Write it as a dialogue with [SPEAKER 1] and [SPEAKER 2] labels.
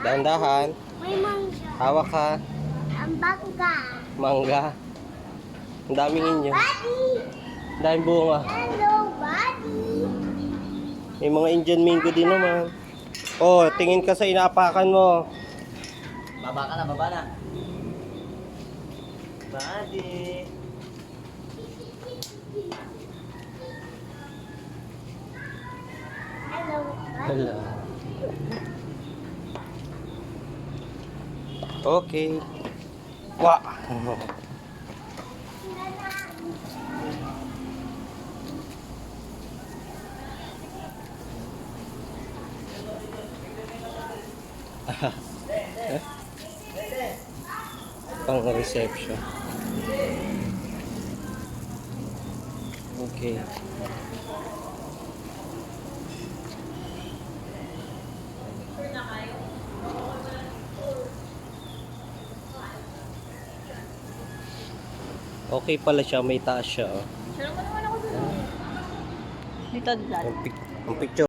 [SPEAKER 1] Dahan-dahan.
[SPEAKER 2] May mangga.
[SPEAKER 1] Hawak ka.
[SPEAKER 2] Ang bangga.
[SPEAKER 1] Mangga. Ang daming inyo.
[SPEAKER 2] Buddy.
[SPEAKER 1] Ang daming bunga.
[SPEAKER 2] Hello, buddy.
[SPEAKER 1] May mga Indian mango din naman. Oh, tingin ka sa inaapakan mo.
[SPEAKER 3] Baba ka na, baba na. Buddy.
[SPEAKER 2] Hello, buddy.
[SPEAKER 1] Hello. Okay. Wah. Pang reception. Okay. Okay pala siya, may taas siya. Oh.
[SPEAKER 4] Dito, dito.
[SPEAKER 1] Ang picture.